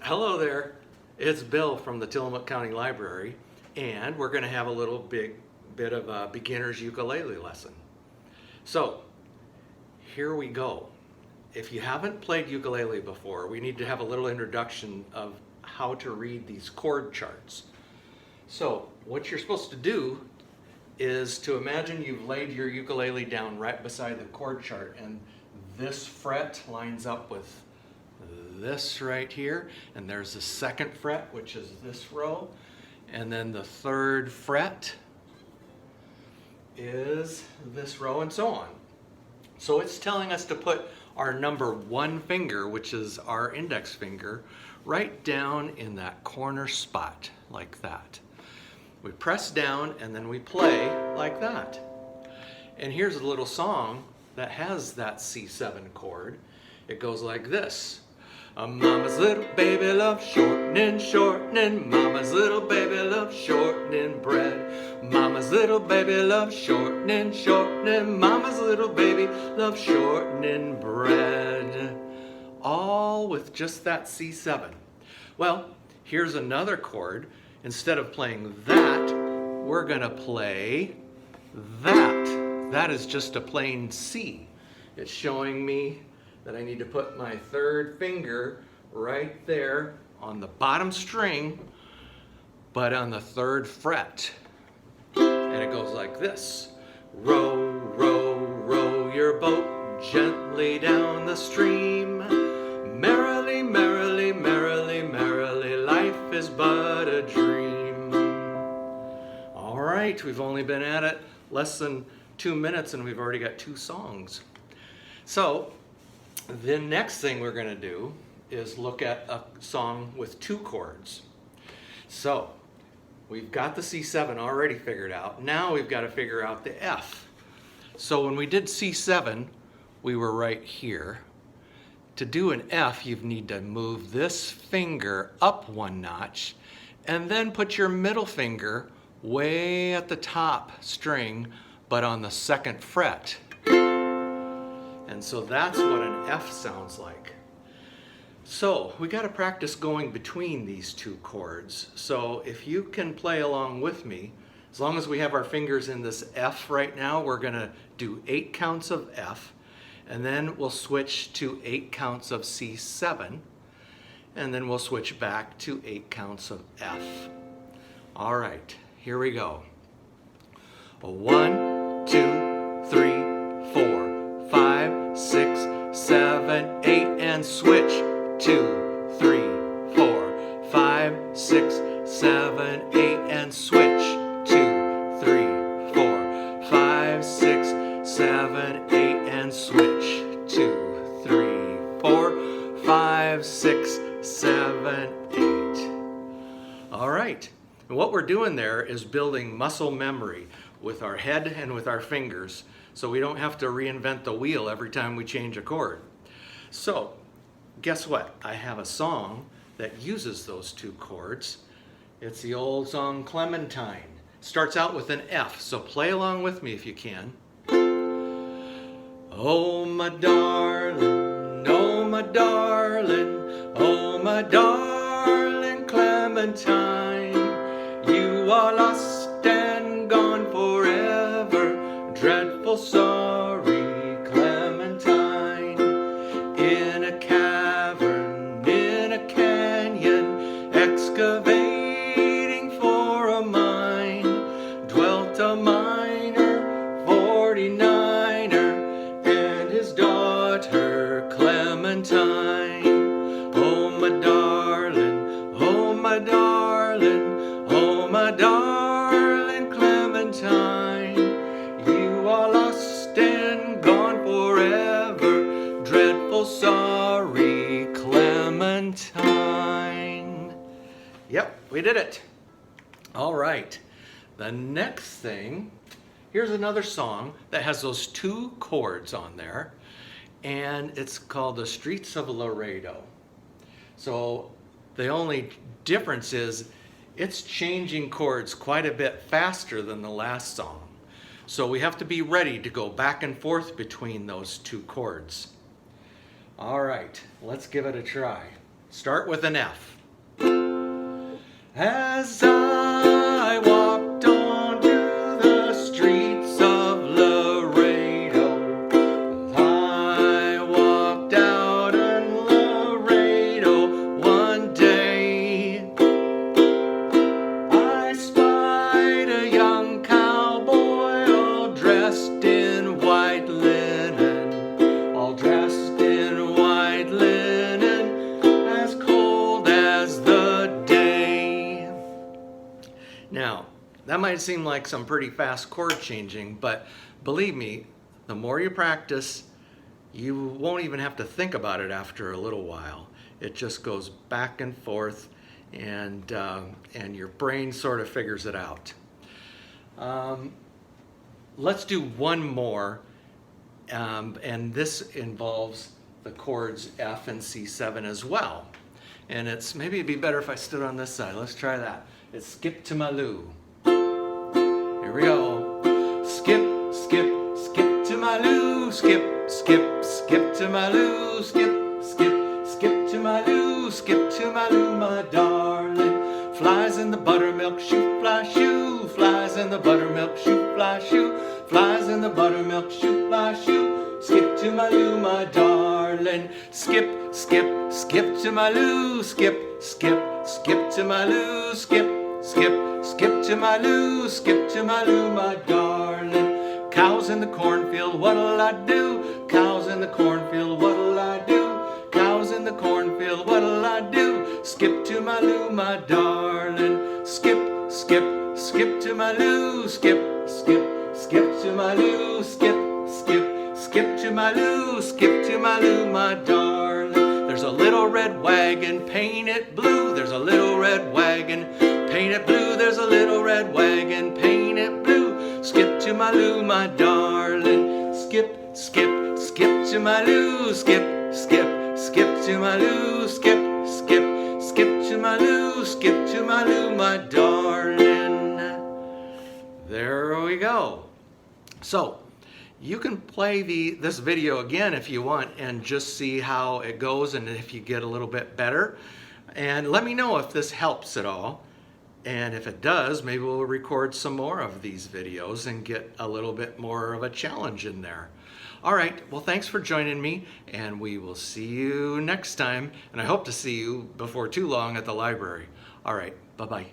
Hello there, it's Bill from the Tillamook County Library, and we're going to have a little bit of a beginner's ukulele lesson. So, here we go. If you haven't played ukulele before, we need to have a little introduction of how to read these chord charts. So, what you're supposed to do is to imagine you've laid your ukulele down right beside the chord chart, and this fret lines up with this right here, and there's the second fret, which is this row, and then the third fret is this row, and so on. So it's telling us to put our number one finger, which is our index finger, right down in that corner spot, like that. We press down and then we play like that. And here's a little song that has that C7 chord. It goes like this. Mama's little baby loves shortening, shortening. Mama's little baby loves shortening bread. Mama's little baby loves shortening, shortening. Mama's little baby loves shortening bread. All with just that C7. Well, here's another chord. Instead of playing that, we're gonna play that. That is just a plain C. It's showing me that I need to put my third finger right there on the bottom string, but on the third fret. And it goes like this. Row, row, row your boat gently down the stream. Merrily, merrily, merrily, merrily, life is but a dream. All right, we've only been at it less than 2 minutes and we've already got 2 songs. So, the next thing we're going to do is look at a song with 2 chords. So, we've got the C7 already figured out. Now we've got to figure out the F. So when we did C7, we were right here. To do an F, you need to move this finger up 1 notch and then put your middle finger way at the top string, but on the 2nd fret. And so that's what an F sounds like. So we got to practice going between these 2 chords. So if you can play along with me, as long as we have our fingers in this F right now, we're going to do 8 counts of F, and then we'll switch to 8 counts of C7, and then we'll switch back to 8 counts of F. All right, here we go. 1, 2, 3, 4. 5, 6, 7, 8, and switch. 2, 3, 4, 5, 6, 7, 8, and switch. 2, 3, 4, 5, 6, 7, 8, and switch. 2, 3, 4, 5, 6, 7, 8. All right. And what we're doing there is building muscle memory with our head and with our fingers, so we don't have to reinvent the wheel every time we change a chord. So, guess what? I have a song that uses those 2 chords. It's the old song Clementine. Starts out with an F, so play along with me if you can. Oh my darling, oh my darling, oh my darling Clementine, you are lost and gone forever, dreadful sorry Clementine. In a cavern, in a canyon, excavating for a mine, dwelt a miner, 49er, and his daughter Clementine. Oh my darling, oh my darling, oh my darling Clementine, you are lost and gone forever, dreadful sorry Clementine. Yep, we did it. All right, the next thing, here's another song that has those 2 chords on there, and it's called the Streets of Laredo. So the only difference is it's changing chords quite a bit faster than the last song. So we have to be ready to go back and forth between those 2 chords. All right, let's give it a try. Start with an F. As I walked on to the streets of Laredo, as I walked out in Laredo one day, I spied a young cowboy all dressed in white linen, all dressed in white linen, as cold as the day. Now, that might seem like some pretty fast chord changing, but believe me, the more you practice, you won't even have to think about it after a little while. It just goes back and forth, and your brain sort of figures it out. Let's do one more, and this involves the chords F and C7 as well. And maybe it'd be better if I stood on this side. Let's try that. It's skip to my loo. Here we go. Skip, skip, skip to my loo. Skip, skip, skip to my loo. Skip, skip, skip to my loo. Skip to my loo, my darling. Flies in the buttermilk shoe, fly shoe. Flies in the buttermilk shoe, fly shoe. Flies in the buttermilk shoe, fly shoe. Skip to my loo, my darling. Skip, skip, skip to my loo. Skip, skip, skip to my loo. Skip, skip, skip to my loo. Skip to my loo, my darling. Cows in the cornfield, what'll I do? Cows in the cornfield, what'll I do? Cows in the cornfield, what'll I do? Skip to my loo, my darling. Skip, skip, skip to my loo. Skip, skip, skip to my loo. Skip, skip, skip to my loo. Skip to my loo, my darling. There's a little red wagon, painted blue. There's a little red wagon, painted blue. There's a little red wagon, painted blue. Skip to my loo, my darling. Skip, skip, skip to my loo. Skip, skip, skip to my loo. Skip, skip, skip to my loo. Skip to my loo, my darling. There we go. So you can play this video again if you want and just see how it goes and if you get a little bit better. And let me know if this helps at all. And if it does, maybe we'll record some more of these videos and get a little bit more of a challenge in there. All right, well, thanks for joining me, and we will see you next time. And I hope to see you before too long at the library. All right, bye-bye.